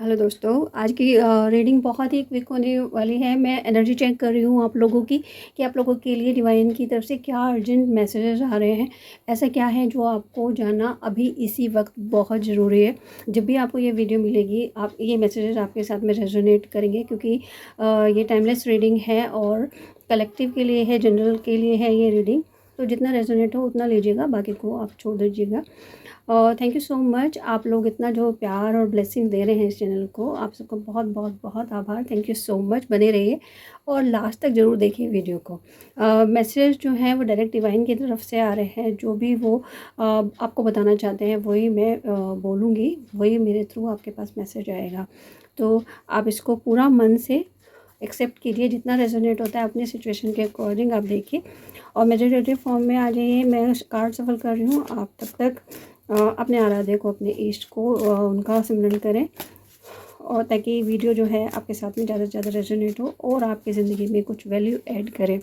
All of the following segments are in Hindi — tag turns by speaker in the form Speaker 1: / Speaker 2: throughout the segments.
Speaker 1: हेलो दोस्तों, आज की रीडिंग बहुत ही क्विक होने वाली है। मैं एनर्जी चेक कर रही हूँ आप लोगों की कि आप लोगों के लिए डिवाइन की तरफ से क्या अर्जेंट मैसेजेस आ रहे हैं। ऐसा क्या है जो आपको जानना अभी इसी वक्त बहुत ज़रूरी है। जब भी आपको ये वीडियो मिलेगी, आप ये मैसेजेस आपके साथ में रेजोनेट करेंगे, क्योंकि ये टाइमलेस रीडिंग है और कलेक्टिव के लिए है, जनरल के लिए है ये रीडिंग। तो जितना रेजोनेट हो उतना लीजिएगा, बाकी को आप छोड़ दीजिएगा। और थैंक यू सो मच, आप लोग इतना जो प्यार और ब्लेसिंग दे रहे हैं इस चैनल को, आप सबको बहुत बहुत बहुत आभार। थैंक यू सो मच, बने रहिए और लास्ट तक ज़रूर देखिए वीडियो को। मैसेज जो है वो डायरेक्ट डिवाइन की तरफ से आ रहे हैं। जो भी वो आपको बताना चाहते हैं वही मैं बोलूँगी, वही मेरे थ्रू आपके पास मैसेज आएगा। तो आप इसको पूरा मन से एक्सेप्ट कीजिए, जितना रेजोनेट होता है अपनी सिचुएशन के अकॉर्डिंग आप देखिए। और मेडिटेटिव फॉर्म में आ जाइए, मैं कार्ड सफल कर रही हूँ। आप तब तक अपने आराध्य को, अपने इष्ट को उनका सिमरन करें, और ताकि वीडियो जो है आपके साथ में ज़्यादा से ज़्यादा रेजोनेट हो और आपकी ज़िंदगी में कुछ वैल्यू ऐड करे।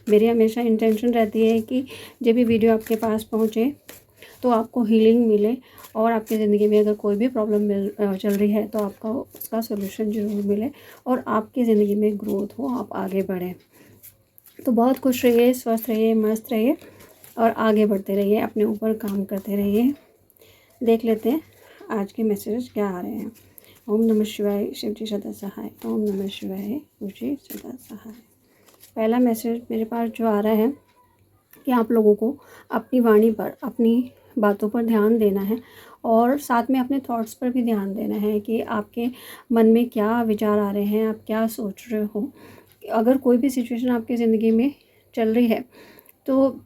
Speaker 1: मेरी हमेशा इंटेंशन रहती है कि जब भी वीडियो आपके पास पहुँचे तो आपको हीलिंग मिले, और आपकी ज़िंदगी में अगर कोई भी प्रॉब्लम चल रही है तो आपका उसका सोल्यूशन ज़रूर मिले और आपकी ज़िंदगी में ग्रोथ हो, आप आगे बढ़ें। तो बहुत खुश रहिए, स्वस्थ रहिए, मस्त रहिए और आगे बढ़ते रहिए, अपने ऊपर काम करते रहिए। देख लेते हैं आज के मैसेज क्या आ रहे हैं। ओम नमः शिवाय, शिव जी सदा सहाय। ओम नमः शिवाय, शिव जी सदा सहाय। पहला मैसेज मेरे पास जो आ रहा है कि आप लोगों को अपनी वाणी पर, अपनी बातों पर ध्यान देना है और साथ में अपने थॉट्स पर भी ध्यान देना है कि आपके मन में क्या विचार आ रहे हैं, आप क्या सोच रहे हो। अगर कोई भी सिचुएशन आपकी ज़िंदगी में चल रही है तो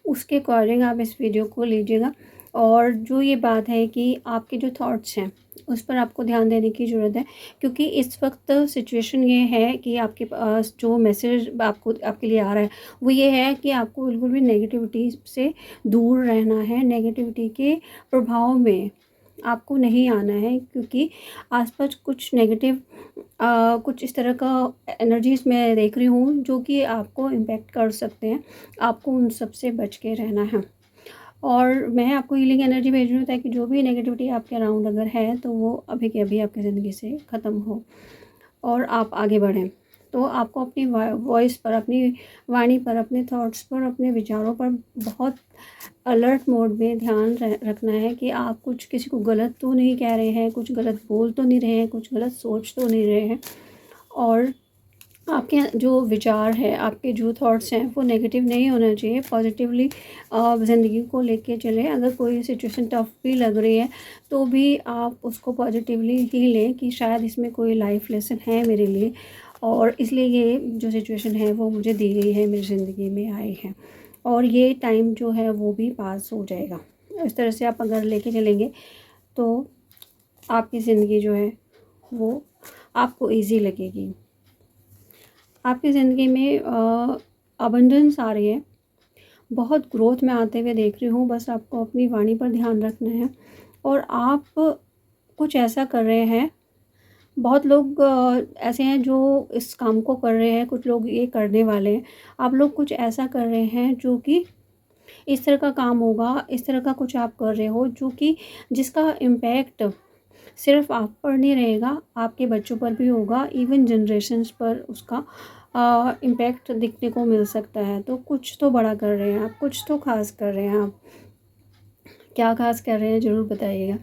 Speaker 1: उसके अकॉर्डिंग आप इस वीडियो को लीजिएगा। और जो ये बात है कि आपके जो थॉट्स हैं उस पर आपको ध्यान देने की ज़रूरत है, क्योंकि इस वक्त सिचुएशन ये है कि आपके पास जो मैसेज आपको आपके लिए आ रहा है वो ये है कि आपको बिल्कुल भी नेगेटिविटी से दूर रहना है। नेगेटिविटी के प्रभाव में आपको नहीं आना है, क्योंकि आसपास कुछ नेगेटिव कुछ इस तरह का एनर्जीज मैं देख रही हूँ जो कि आपको इम्पेक्ट कर सकते हैं। आपको उन सब से बच के रहना है। और मैं आपको हीलिंग एनर्जी भेज रही हूँ ताकि जो भी नेगेटिविटी आपके अराउंड अगर है तो वो अभी के अभी आपकी ज़िंदगी से ख़त्म हो और आप आगे बढ़ें। तो आपको अपनी वॉइस पर, अपनी वाणी पर, अपने थॉट्स पर, अपने विचारों पर बहुत अलर्ट मोड में ध्यान रखना है कि आप कुछ किसी को गलत तो नहीं कह रहे हैं, कुछ गलत बोल तो नहीं रहे हैं, कुछ गलत सोच तो नहीं रहे हैं। और आपके जो विचार है, आपके जो थॉट्स हैं वो नेगेटिव नहीं होना चाहिए। पॉजिटिवली ज़िंदगी को लेके चलें। अगर कोई सिचुएशन टफ भी लग रही है तो भी आप उसको पॉजिटिवली ही लें कि शायद इसमें कोई लाइफ लेसन है मेरे लिए, और इसलिए ये जो सिचुएशन है वो मुझे दी गई है, मेरी ज़िंदगी में आई है, और ये टाइम जो है वो भी पास हो जाएगा। इस तरह से आप अगर लेके चलेंगे तो आपकी ज़िंदगी जो है वो आपको ईजी लगेगी। आपकी ज़िंदगी में अबंडेंस आ रही है, बहुत ग्रोथ में आते हुए देख रही हूँ। बस आपको अपनी वाणी पर ध्यान रखना है और आप कुछ ऐसा कर रहे हैं। बहुत लोग ऐसे हैं जो इस काम को कर रहे हैं, कुछ लोग ये करने वाले हैं। आप लोग कुछ ऐसा कर रहे हैं जो कि इस तरह का काम होगा, इस तरह का कुछ आप कर रहे हो जो कि जिसका इम्पैक्ट सिर्फ आप पर नहीं रहेगा, आपके बच्चों पर भी होगा, इवन जनरेशन्स पर उसका इम्पैक्ट दिखने को मिल सकता है। तो कुछ तो बड़ा कर रहे हैं आप, कुछ तो ख़ास कर रहे हैं आप। क्या ख़ास कर रहे हैं ज़रूर बताइएगा।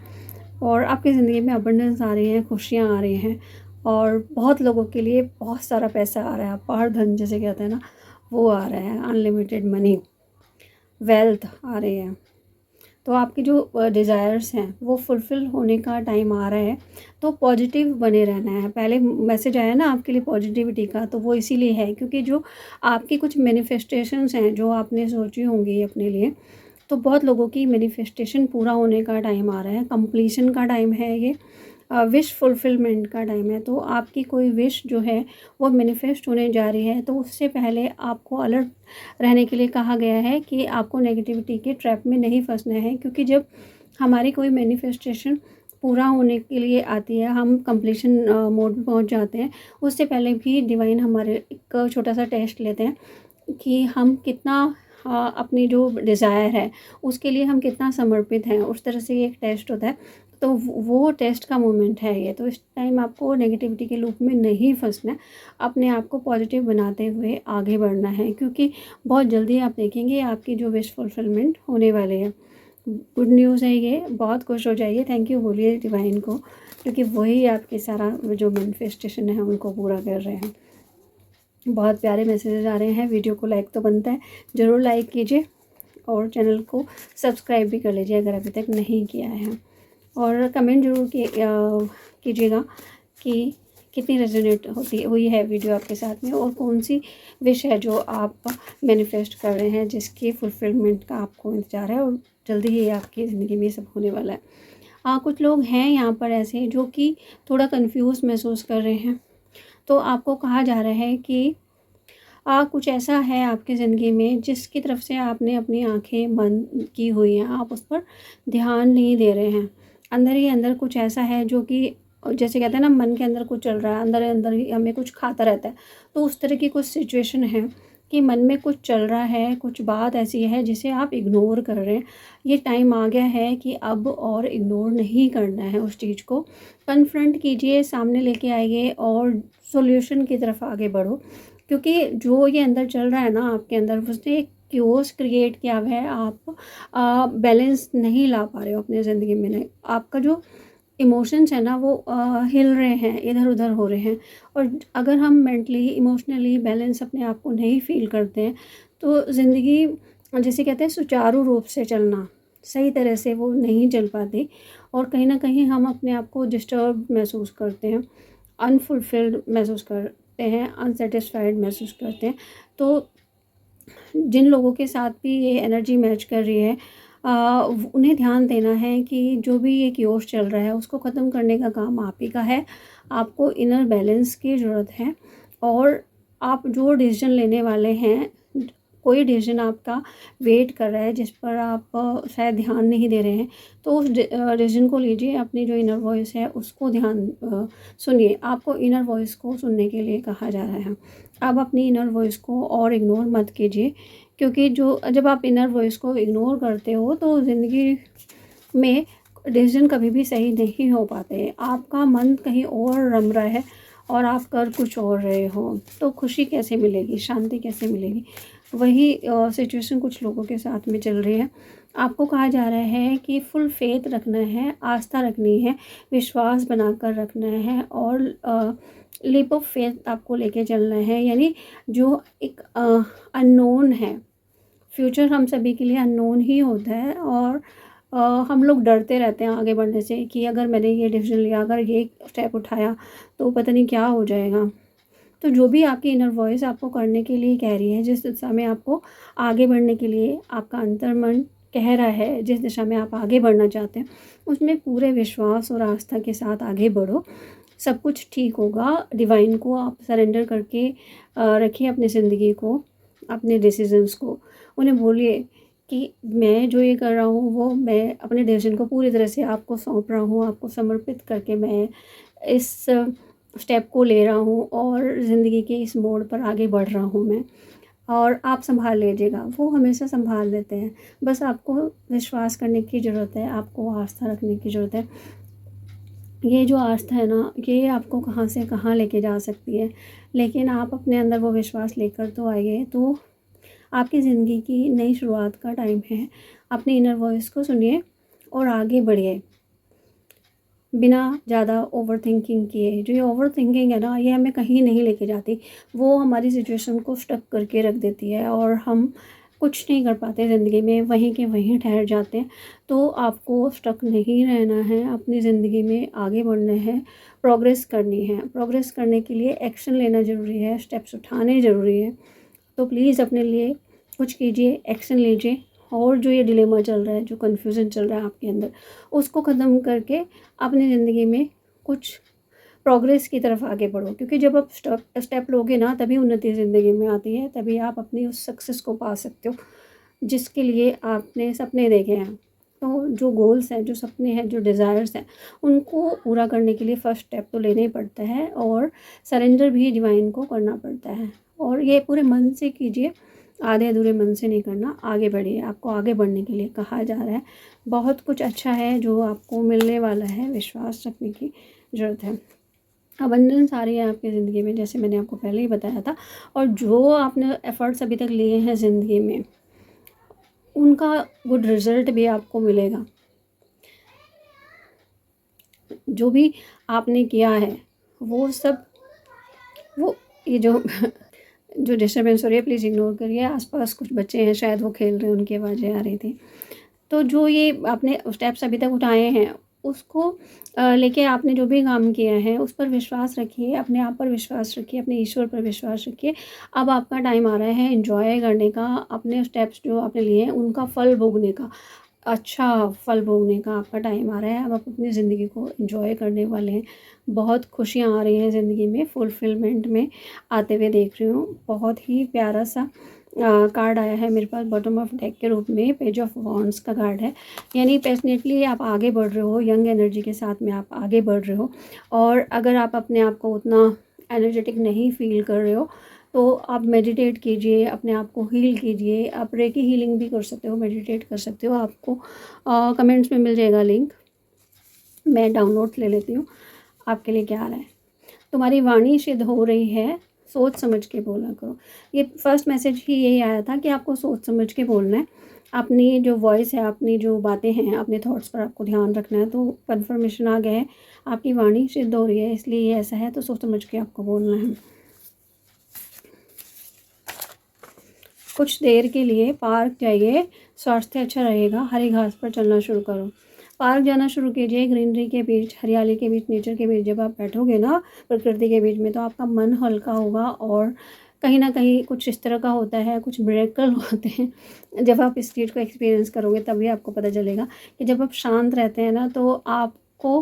Speaker 1: और आपकी ज़िंदगी में अबंडेंस आ रही है, खुशियाँ आ रही हैं, और बहुत लोगों के लिए बहुत सारा पैसा आ रहा है। अपार धन जिसे कहते हैं ना, वो आ रहा है। अनलिमिटेड मनी, वेल्थ आ रही है। तो आपके जो डिज़ायर्स हैं वो फुलफ़िल होने का टाइम आ रहा है। तो पॉजिटिव बने रहना है। पहले मैसेज आया ना आपके लिए पॉजिटिविटी का, तो वो इसीलिए है क्योंकि जो आपकी कुछ मैनिफेस्टेशंस हैं जो आपने सोची होंगी अपने लिए, तो बहुत लोगों की मैनिफेस्टेशन पूरा होने का टाइम आ रहा है। कंप्लीशन का टाइम है ये, विश फुलफिलमेंट का टाइम है। तो आपकी कोई विश जो है वो मैनिफेस्ट होने जा रही है, तो उससे पहले आपको अलर्ट रहने के लिए कहा गया है कि आपको नेगेटिविटी के ट्रैप में नहीं फंसना है। क्योंकि जब हमारी कोई मैनिफेस्टेशन पूरा होने के लिए आती है, हम कंप्लीशन मोड में पहुंच जाते हैं, उससे पहले भी डिवाइन हमारे एक छोटा सा टेस्ट लेते हैं कि हम कितना अपनी जो डिज़ायर है उसके लिए हम कितना समर्पित हैं। उस तरह से ये एक टेस्ट होता है। तो वो टेस्ट का मोमेंट है ये। तो इस टाइम आपको नेगेटिविटी के लूप में नहीं फंसना है, अपने आप को पॉजिटिव बनाते हुए आगे बढ़ना है, क्योंकि बहुत जल्दी आप देखेंगे आपकी जो विश फुलफिलमेंट होने वाले हैं। गुड न्यूज़ है ये, बहुत खुश हो जाइए, थैंक यू बोलिए डिवाइन को, क्योंकि वही आपके सारा जो मैनिफेस्टेशन है उनको पूरा कर रहे हैं। बहुत प्यारे मैसेजेस आ रहे हैं। वीडियो को लाइक तो बनता है, ज़रूर लाइक कीजिए और चैनल को सब्सक्राइब भी कर लीजिए अगर अभी तक नहीं किया है, और कमेंट ज़रूर कीजिएगा कि कितनी रेजोनेट हुई है वीडियो आपके साथ में, और कौन सी विश है जो आप मैनिफेस्ट कर रहे हैं जिसकी फुलफिलमेंट का आपको इंतज़ार है, और जल्दी ही आपकी ज़िंदगी में सब होने वाला है। हाँ, कुछ लोग हैं यहाँ पर ऐसे जो कि थोड़ा कंफ्यूज महसूस कर रहे हैं, तो आपको कहा जा रहा है कि कुछ ऐसा है आपकी ज़िंदगी में जिसकी तरफ से आपने अपनी आंखें बंद की हुई हैं, आप उस पर ध्यान नहीं दे रहे हैं। अंदर ही अंदर कुछ ऐसा है जो कि, जैसे कहते हैं ना, मन के अंदर कुछ चल रहा है, अंदर ही अंदर ही हमें कुछ खाता रहता है। तो उस तरह की कुछ सिचुएशन है कि मन में कुछ चल रहा है, कुछ बात ऐसी है जिसे आप इग्नोर कर रहे हैं। ये टाइम आ गया है कि अब और इग्नोर नहीं करना है उस चीज़ को, कन्फ्रंट कीजिए, सामने लेके आइए और सॉल्यूशन की तरफ आगे बढ़ो। क्योंकि जो ये अंदर चल रहा है ना आपके अंदर, उसने एक क्योस क्रिएट किया हुआ है। आप बैलेंस नहीं ला पा रहे हो अपनी ज़िंदगी में। नहीं, आपका जो इमोशंस है ना वो हिल रहे हैं, इधर उधर हो रहे हैं, और अगर हम मेंटली इमोशनली बैलेंस अपने आप को नहीं फील करते हैं तो ज़िंदगी, जैसे कहते हैं, सुचारू रूप से चलना, सही तरह से वो नहीं चल पाती, और कहीं ना कहीं हम अपने आप को डिस्टर्ब महसूस करते हैं, अनफुलफिल्ड महसूस करते हैं, अनसेटिस्फाइड महसूस करते हैं। तो जिन लोगों के साथ भी ये एनर्जी मैच कर रही है, उन्हें ध्यान देना है कि जो भी ये क्योस चल रहा है उसको ख़त्म करने का काम आप ही का है। आपको इनर बैलेंस की ज़रूरत है, और आप जो डिसीजन लेने वाले हैं, कोई डिसीजन आपका वेट कर रहा है जिस पर आप शायद ध्यान नहीं दे रहे हैं, तो उस डिसीजन को लीजिए। अपनी जो इनर वॉइस है उसको ध्यान सुनिए। आपको इनर वॉइस को सुनने के लिए कहा जा रहा है। आप अपनी इनर वॉइस को और इग्नोर मत कीजिए, क्योंकि जब आप इनर वॉइस को इग्नोर करते हो तो ज़िंदगी में डिसीजन कभी भी सही नहीं हो पाते। आपका मन कहीं और रम रहा है और आप कर कुछ और रहे हो, तो खुशी कैसे मिलेगी, शांति कैसे मिलेगी? वही सिचुएशन कुछ लोगों के साथ में चल रही है। आपको कहा जा रहा है कि फुल फेथ रखना है, आस्था रखनी है, विश्वास बनाकर रखना है, और लीप ऑफ फेथ आपको लेके चलना है। यानी जो एक अननोन है, फ्यूचर हम सभी के लिए अननोन ही होता है, और हम लोग डरते रहते हैं आगे बढ़ने से कि अगर मैंने ये डिसीजन लिया, अगर ये स्टेप उठाया तो पता नहीं क्या हो जाएगा। तो जो भी आपकी इनर वॉइस आपको करने के लिए कह रही है, जिस दिशा में आपको आगे बढ़ने के लिए आपका अंतर्मन कह रहा है, जिस दिशा में आप आगे बढ़ना चाहते हैं, उसमें पूरे विश्वास और आस्था के साथ आगे बढ़ो। सब कुछ ठीक होगा। डिवाइन को आप सरेंडर करके रखिए अपनी ज़िंदगी को, अपने डिसीजंस को। उन्हें बोलिए कि मैं जो ये कर रहा हूँ वो मैं अपने डिसीजन को पूरी तरह से आपको सौंप रहा हूँ, आपको समर्पित करके मैं इस स्टेप को ले रहा हूँ, और ज़िंदगी के इस मोड़ पर आगे बढ़ रहा हूँ मैं, और आप संभाल लीजिएगा। वो हमेशा संभाल लेते हैं, बस आपको विश्वास करने की ज़रूरत है, आपको आस्था रखने की ज़रूरत है। ये जो आस्था है ना, ये आपको कहाँ से कहाँ लेके जा सकती है, लेकिन आप अपने अंदर वो विश्वास लेकर तो आइए। तो आपकी ज़िंदगी की नई शुरुआत का टाइम है। अपनी इनर वॉइस को सुनिए और आगे बढ़िए, बिना ज़्यादा ओवर थिंकिंग किए। जो ये ओवर थिंकिंग है ना, ये हमें कहीं नहीं लेके जाती, वो हमारी सिचुएशन को स्टक करके रख देती है, और हम कुछ नहीं कर पाते ज़िंदगी में, वहीं के वहीं ठहर जाते हैं। तो आपको स्टक नहीं रहना है, अपनी ज़िंदगी में आगे बढ़ना है, प्रोग्रेस करनी है। प्रोग्रेस करने के लिए एक्शन लेना ज़रूरी है, स्टेप्स उठाने ज़रूरी है। तो प्लीज़ अपने लिए कुछ कीजिए, एक्शन लीजिए, और जो ये डिलेमा चल रहा है, जो कन्फ्यूज़न चल रहा है आपके अंदर, उसको ख़त्म करके अपनी ज़िंदगी में कुछ प्रोग्रेस की तरफ आगे बढ़ो। क्योंकि जब आप स्टेप लोगे ना, तभी उन्नति ज़िंदगी में आती है, तभी आप अपनी उस सक्सेस को पा सकते हो जिसके लिए आपने सपने देखे हैं। तो जो गोल्स हैं, जो सपने हैं, जो डिज़ायर्स हैं, उनको पूरा करने के लिए फ़र्स्ट स्टेप तो लेना ही पड़ता है, और सरेंडर भी डिवाइन को करना पड़ता है। और ये पूरे मन से कीजिए, आधे अधूरे मन से नहीं करना, आगे बढ़िए, आपको आगे बढ़ने के लिए कहा जा रहा है। बहुत कुछ अच्छा है जो आपको मिलने वाला है, विश्वास रखने की ज़रूरत है। अबंडेंस आ रही है आपकी ज़िंदगी में, जैसे मैंने आपको पहले ही बताया था। और जो आपने एफ़र्ट्स अभी तक लिए हैं ज़िंदगी में, उनका गुड रिज़ल्ट भी आपको मिलेगा। जो भी आपने किया है वो सब, वो ये जो जो डिस्टर्बेंस हो रही है प्लीज़ इग्नोर करिए। आसपास कुछ बच्चे हैं, शायद वो खेल रहे हैं, उनकी आवाज़ें आ रही थी। तो जो ये आपने स्टेप्स अभी तक उठाए हैं, उसको लेके आपने जो भी काम किया है उस पर विश्वास रखिए, अपने आप पर विश्वास रखिए, अपने ईश्वर पर विश्वास रखिए। अब आपका टाइम आ रहा है एन्जॉय करने का, अपने स्टेप्स जो आपने लिए हैं उनका फल भोगने का, अच्छा फल भोगने का आपका टाइम आ रहा है। अब आप अपनी ज़िंदगी को एंजॉय करने वाले हैं। बहुत खुशियाँ आ रही हैं ज़िंदगी में, फुलफिलमेंट में आते हुए देख रही हूँ। बहुत ही प्यारा सा कार्ड आया है मेरे पास बॉटम ऑफ डेक के रूप में, पेज ऑफ वॉन्ड्स का कार्ड है। यानी पैशनेटली आप आगे बढ़ रहे हो, यंग एनर्जी के साथ में आप आगे बढ़ रहे हो। और अगर आप अपने आप को उतना एनर्जेटिक नहीं फील कर रहे हो तो आप मेडिटेट कीजिए, अपने आप को हील कीजिए। आप रेकी हीलिंग भी कर सकते हो, मेडिटेट कर सकते हो। आपको कमेंट्स में मिल जाएगा लिंक, मैं डाउनलोड ले लेती हूँ। आपके लिए क्या आ रहा है? तुम्हारी वाणी सिद्ध हो रही है, सोच समझ के बोला करो। ये फर्स्ट मैसेज ही यही आया था कि आपको सोच समझ के बोलना है। अपनी जो वॉइस है, अपनी जो बातें हैं, अपने थॉट्स पर आपको ध्यान रखना है। तो कन्फर्मेशन आ गया है, आपकी वाणी सिद्ध हो रही है, इसलिए ये ऐसा है। तो सोच समझ के आपको बोलना है। कुछ देर के लिए पार्क जाइए, स्वास्थ्य अच्छा रहेगा। हरी घास पर चलना शुरू करो। पार्क जाना शुरू कीजिए, ग्रीनरी के बीच, हरियाली के बीच, नेचर के बीच जब आप बैठोगे ना प्रकृति के बीच में, तो आपका मन हल्का होगा। और कहीं ना कहीं कुछ इस तरह का होता है, कुछ मिरेकल होते हैं। जब आप इस चीज़ को एक्सपीरियंस करोगे तभी आपको पता चलेगा कि जब आप शांत रहते हैं ना, तो आपको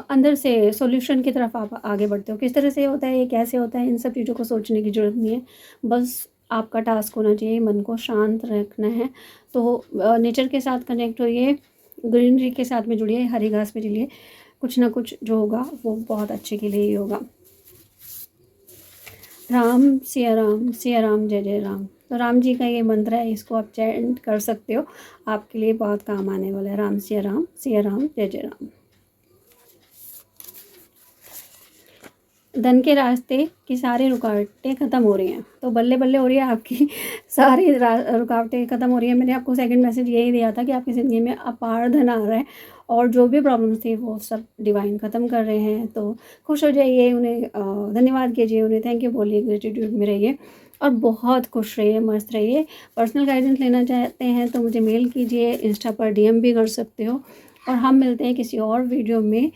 Speaker 1: अंदर से सॉल्यूशन की तरफ आप आगे बढ़ते हो। किस तरह से होता है, ये कैसे होता है, इन सब चीज़ों को सोचने की ज़रूरत नहीं है। बस आपका टास्क होना चाहिए मन को शांत रखना है। तो नेचर के साथ कनेक्ट होइए, ग्रीनरी के साथ में जुड़िए, हरी घास पे चलिए। कुछ ना कुछ जो होगा वो बहुत अच्छे के लिए ही होगा। राम सिया राम जय जय राम। तो राम जी का ये मंत्र है, इसको आप चैंट कर सकते हो, आपके लिए बहुत काम आने वाला है। राम सिया राम जय जय राम। धन के रास्ते की सारी रुकावटें ख़त्म हो रही हैं। तो बल्ले बल्ले हो रही है आपकी सारी रुकावटें ख़त्म हो रही हैं। मैंने आपको सेकंड मैसेज यही दिया था कि आपकी ज़िंदगी में अपार धन आ रहा है और जो भी प्रॉब्लम्स थी वो सब डिवाइन ख़त्म कर रहे हैं। तो खुश हो जाइए, उन्हें धन्यवाद कीजिए, उन्हें थैंक यू बोलिए, ग्रेटिट्यूड में रहिए और बहुत खुश रहिए, मस्त रहिए। पर्सनल गाइडेंस लेना चाहते हैं तो मुझे मेल कीजिए, इंस्टा पर DM भी कर सकते हो। और हम मिलते हैं किसी और वीडियो में।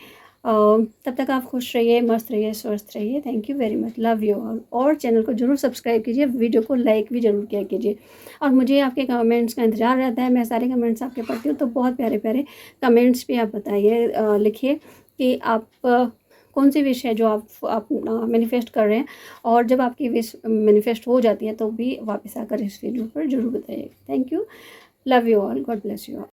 Speaker 1: तब तक आप खुश रहिए, मस्त रहिए, स्वस्थ रहिए। Thank you very much, love you all. और चैनल को जरूर सब्सक्राइब कीजिए, वीडियो को लाइक भी ज़रूर किया कीजिए। और मुझे आपके कमेंट्स का इंतज़ार रहता है, मैं सारे कमेंट्स आपके पढ़ती हूँ। तो बहुत प्यारे प्यारे कमेंट्स भी आप बताइए, लिखिए कि आप कौन सी विश है जो आप मैनिफेस्ट कर रहे हैं। और जब आपकी विश मैनिफेस्ट हो जाती है तो भी वापस आकर इस वीडियो पर जरूर बताइए। Thank you, love you all, God bless you all.